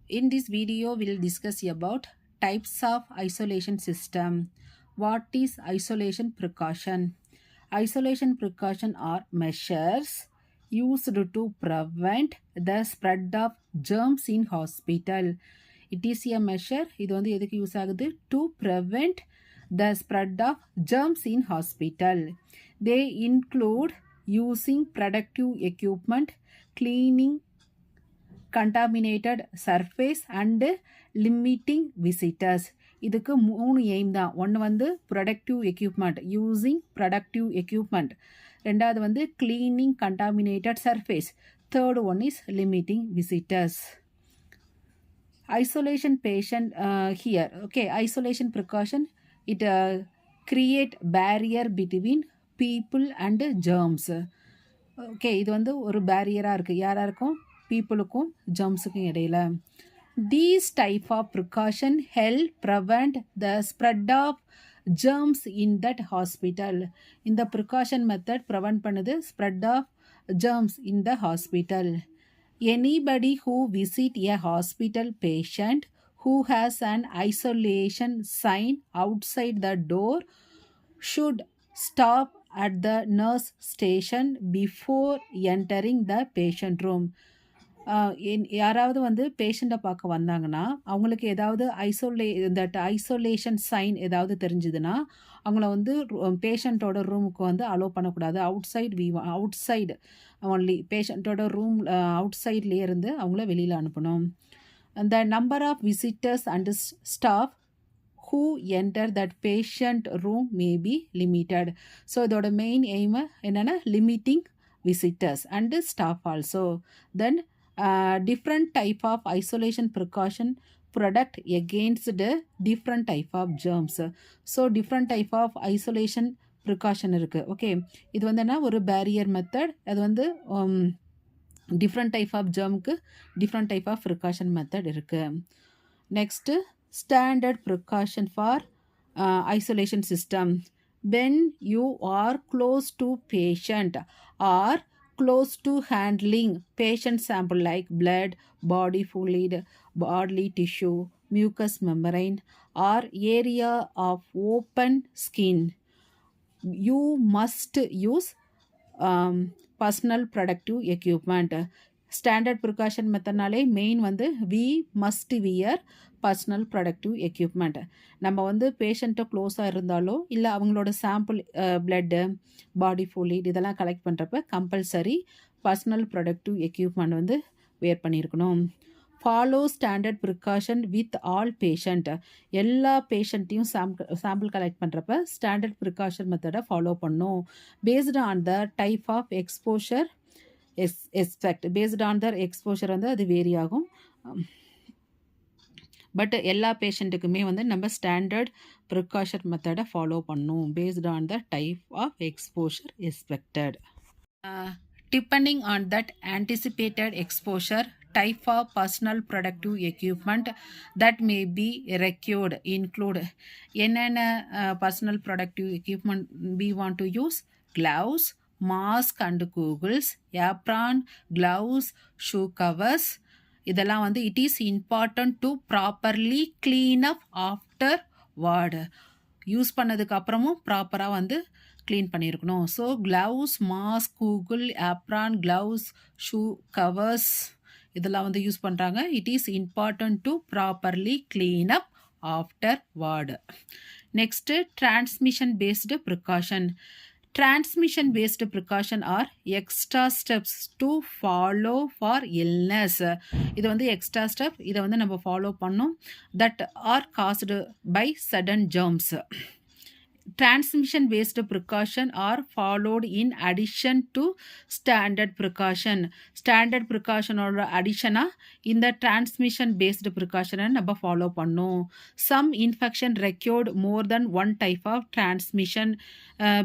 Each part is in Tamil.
In this video, we'll discuss about types of isolation system. What is isolation precaution? Isolation precaution are measures used to prevent the spread of germs in hospital. It is a measure, இது வந்து எதுக்கு யூஸ் ஆகுது? To prevent the spread of germs in hospital. They include using protective equipment, cleaning contaminated surface and limiting visitors. இதுக்கு 3 எய்ம் தான். ஒன்று வந்து productive equipment, using productive equipment. ரெண்டாவது வந்து cleaning contaminated surface. Third one is limiting visitors. Isolation patient here. Okay, isolation precaution. It create barrier between people and germs. Okay, இது வந்து ஒரு பேரியராக இருக்குது. யாராக இருக்கும்? பீப்புளுக்கும் ஜெர்ம்ஸுக்கும் இடையில. These type of precaution help prevent the spread of germs in that hospital. இந்த precaution method prevent பண்ணுது spread of germs in the hospital. Anybody who visit a hospital patient who has an isolation sign outside the door should stop at the nurse station before entering the patient room. யாராவது வந்து பேஷண்ட்டை பார்க்க வந்தாங்கன்னா அவங்களுக்கு ஏதாவது ஐசோலேஷன் சைன் ஏதாவது தெரிஞ்சுதுன்னா அவங்கள வந்து பேஷண்ட்டோட ரூமுக்கு வந்து அலோவ் பண்ணக்கூடாது. அவுட் சைடு ஒன்லி பேஷண்ட்டோட ரூம் அவுட் சைட்லேயே இருந்து அவங்கள வெளியில் அனுப்பணும். அந்த number of visitors and staff who enter that patient room may be limited. So இதோட மெயின் எய்மு என்னென்னா limiting visitors and staff also. Then different type of isolation precaution protect against the different type of germs. So different type of isolation precaution இருக்குது. ஓகே, இது வந்து என்ன ஒரு பேரியர் மெத்தட். அது வந்து டிஃப்ரெண்ட் டைப் ஆஃப் ஜெர்முக்கு different type of precaution method இருக்குது. Next standard precaution for isolation system. When you are close to patient or close to handling patient sample like blood, body fluid, bodily tissue, mucous membrane or area of open skin, you must use personal protective equipment. Standard precaution மெத்தட்னாலே மெயின் வந்து we must wear personal protective equipment. நம்ம வந்து பேஷண்ட்டை க்ளோஸாக இருந்தாலோ இல்லை அவங்களோட சாம்பிள் பிளட்டு, பாடி ஃப்ளூயிட் இதெல்லாம் கலெக்ட் பண்ணுறப்ப கம்பல்சரி பர்சனல் ப்ரொடக்டிவ் எக்யூப்மெண்ட் வந்து வேர் பண்ணியிருக்கணும். Follow standard precaution with all patient. எல்லா பேஷண்ட்டையும் சாம்பிள் கலெக்ட் பண்ணுறப்ப ஸ்டாண்டர்ட் ப்ரிகாஷன் மெத்தடை ஃபாலோ பண்ணும். Based on the type of exposure expect. Based on their exposure வந்து அது வேரி ஆகும். பட் எல்லா பேஷண்ட்டுக்குமே வந்து நம்ம ஸ்டாண்டர்ட் ப்ரிகாஷன் மெத்தடை ஃபாலோ பண்ணணும் based on the type of exposure expected. Depending on that anticipated exposure, type of personal protective equipment that may be required include என்னென்ன personal protective equipment we want to use? Gloves, mask and goggles, apron, gloves, shoe covers. இதெல்லாம் வந்து it is important to properly clean up afterward. Use பண்ணதுக்கு அப்புறமும் ப்ராப்பராக வந்து க்ளீன் பண்ணியிருக்கணும். So gloves, mask, goggles, apron, gloves, shoe covers இதெல்லாம் வந்து யூஸ் பண்ணுறாங்க. It is important to properly clean up afterward. Next transmission based precaution. Transmission based precaution are extra steps to follow for illness. இது வந்து எக்ஸ்ட்ரா ஸ்டெப், இதை வந்து நம்ம ஃபாலோ பண்ணோம். That are caused by sudden germs. Transmission based precaution are followed in addition to standard precaution. Standard precaution or addition in the transmission based precaution நம்ம follow பண்ணோம். Some infection required more than one type of transmission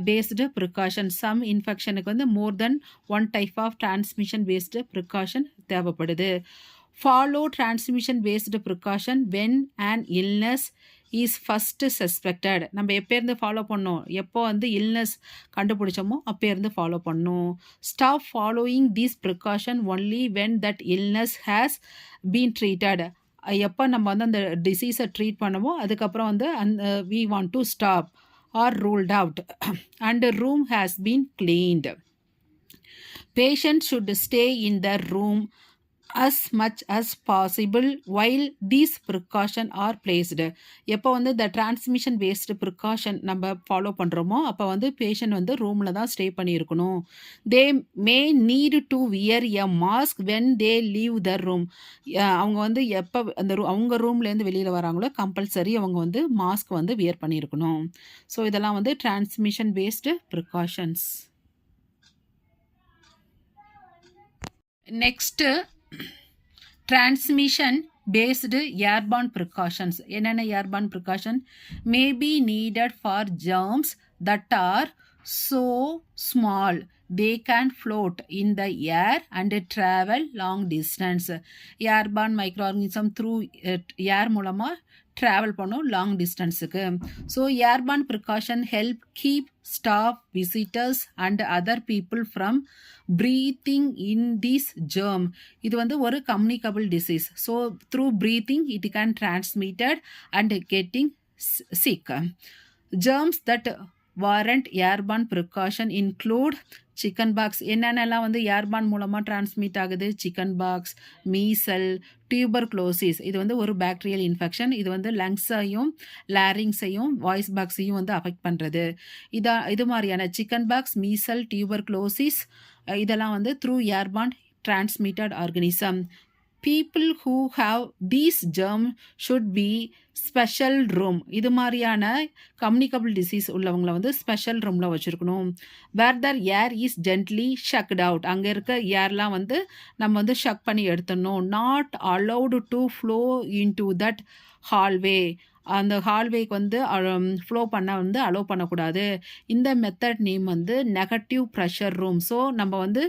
based precaution. Some infectionக்கு வந்து more than one type of transmission based precaution தேவைப்படுது. Follow transmission based precaution when an illness is first suspected. நம்ம எப்போ இருந்து ஃபாலோ பண்ணோம்? எப்போ வந்து இல்னஸ் கண்டுபிடிச்சோமோ அப்போ இருந்து ஃபாலோ பண்ணோம். Stop following this precaution only when that illness has been treated. எப்போ நம்ம வந்து அந்த டிசீஸை ட்ரீட் பண்ணமோ அதுக்கப்புறம் வந்து அந்த we want to stop or ruled out and room has been cleaned. Patient should stay in the room as much as possible while these precaution are placed. எப்போ வந்து இந்த டிரான்ஸ்மிஷன் பேஸ்டு ப்ரிகாஷன் நம்ம ஃபாலோ பண்ணுறோமோ அப்போ வந்து பேஷண்ட் வந்து ரூமில் தான் ஸ்டே பண்ணியிருக்கணும். They may need to wear a mask when they leave the room. அவங்க வந்து எப்போ அந்த அவங்க ரூம்லேருந்து வெளியில் வராங்களோ கம்பல்சரி அவங்க வந்து மாஸ்க் வந்து வியர் பண்ணியிருக்கணும். ஸோ இதெல்லாம் வந்து transmission based precautions. Next transmission based airborne precautions. என்னென்ன airborne precaution may be needed for germs that are so small they can float in the air and travel long distance. airborne microorganism through air மூலமா ட்ராவல் பண்ணும் லாங் டிஸ்டன்ஸுக்கு. So airborne precaution help keep staff visitors and other people from breathing in this germ. இது வந்து ஒரு communicable disease. So through breathing it can transmitted and getting sick. Germs that warrant airborne precaution include chicken pox. என்னென்னலாம் வந்து ஏர்பான் மூலமாக டிரான்ஸ்மிட் ஆகுது? Chicken pox, measles, tuberculosis. இது வந்து ஒரு பாக்டீரியல் இன்ஃபெக்ஷன். இது வந்து லங்ஸையும் லாரிங்ஸையும் வாய்ஸ் பாக்ஸையும் வந்து அஃபெக்ட் பண்ணுறது. இது மாதிரியான சிக்கன் பாக்ஸ், மீசல், டியூபர்குலோசிஸ் இதெல்லாம் வந்து through airborne transmitted organism. people who have these germ should be special room. இது மாதிரியான கம்யூனிகபிள் டிசீஸ் உள்ளவங்களை வந்து ஸ்பெஷல் ரூமில் வச்சுருக்கணும். வேர் தர் ஏர் இஸ் ஜென்ட்லி ஷக்ட் அவுட். அங்கே இருக்க ஏர்லாம் வந்து நம்ம வந்து ஷக் பண்ணி எடுத்துடணும். Not allowed to flow in to that hallway. அந்த ஹால்வேக்கு வந்து ஃப்ளோ பண்ண வந்து அலோவ் பண்ணக்கூடாது. இந்த மெத்தட் நேம் வந்து நெகட்டிவ் ப்ரெஷர் ரூம். ஸோ நம்ம வந்து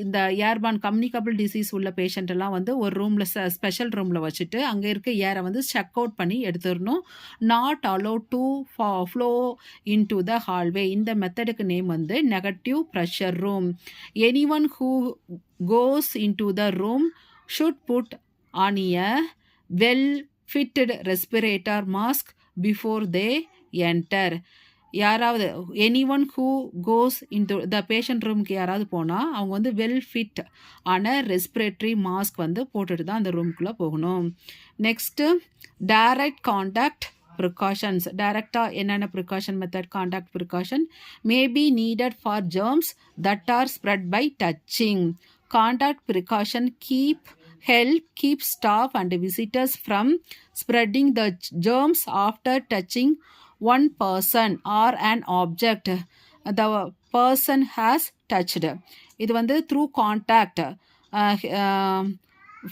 இந்த ஏர்பான் கம்யூனிகபிள் டிசீஸ் உள்ள பேஷண்ட்டெல்லாம் வந்து ஒரு ரூமில் ஸ்பெஷல் ரூமில் வச்சுட்டு அங்கே இருக்க ஏரை வந்து செக் அவுட் பண்ணி எடுத்துடணும். Not allow to flow into the hallway. இந்த மெத்தடுக்கு நேம் வந்து negative pressure room. Anyone who goes into the room should put on a well fitted respirator mask before they enter. யாராவது anyone who goes into the patient ரூமுக்கு யாராவது போனால் அவங்க வந்து வெல் ஃபிட் ஆன ரெஸ்பிரேட்டரி மாஸ்க் வந்து போட்டுட்டு தான் அந்த ரூமுக்குள்ளே போகணும். Next direct contact precautions. டைரக்டாக என்னென்ன precaution method? Contact precaution may be needed for germs that are spread by touching. Contact precaution help keep staff and visitors from spreading the germs after touching one person or an object the person has touched. இது வந்து through contact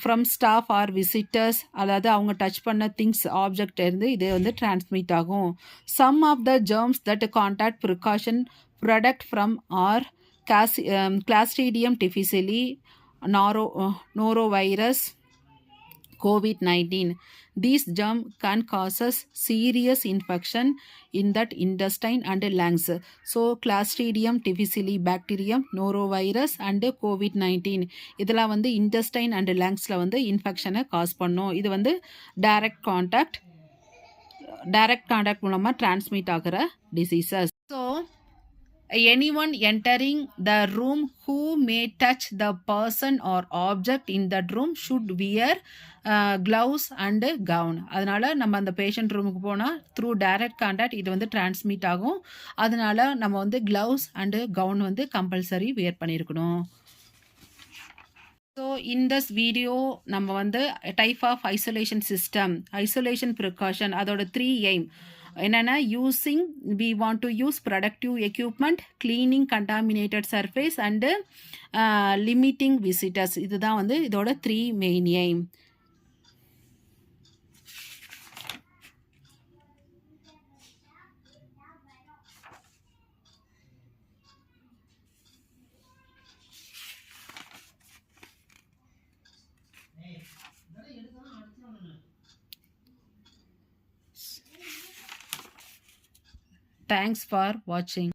from staff or visitors, அதாவது அவங்க டச் பண்ண திங்ஸ் ஆப்ஜெக்ட் இருந்து இது வந்து டிரான்ஸ்மிட் ஆகும். some of the germs that contact precaution product from are Clostridium difficile, norovirus, COVID-19. These germs can cause serious infection in that intestine and lungs. So Clostridium difficile bacterium, norovirus and COVID-19 இதெல்லாம் வந்து intestine and lungsல வந்து இன்ஃபெக்ஷனை காஸ் பண்ணும். இது வந்து டைரக்ட் காண்டாக்ட் மூலமாக டிரான்ஸ்மிட் ஆகிற diseases. So anyone entering the room who may touch the person or object in that room should wear gloves and gown. அதனால நம்ம அந்த பேஷண்ட் ரூமுக்கு போனால் த்ரூ டைரக்ட் காண்டாக்ட் இது வந்து டிரான்ஸ்மிட் ஆகும். அதனால நம்ம வந்து க்ளவுஸ் அண்டு கவுன் வந்து கம்பல்சரி வியர் பண்ணியிருக்கணும். ஸோ இன் திஸ் வீடியோ நம்ம வந்து type of isolation system, isolation precaution, அதோட 3 எய்ம் என்னென்னா using we want to use protective equipment, cleaning contaminated surface and limiting visitors. இதுதான் வந்து இதோட 3 main aim. Thanks for watching.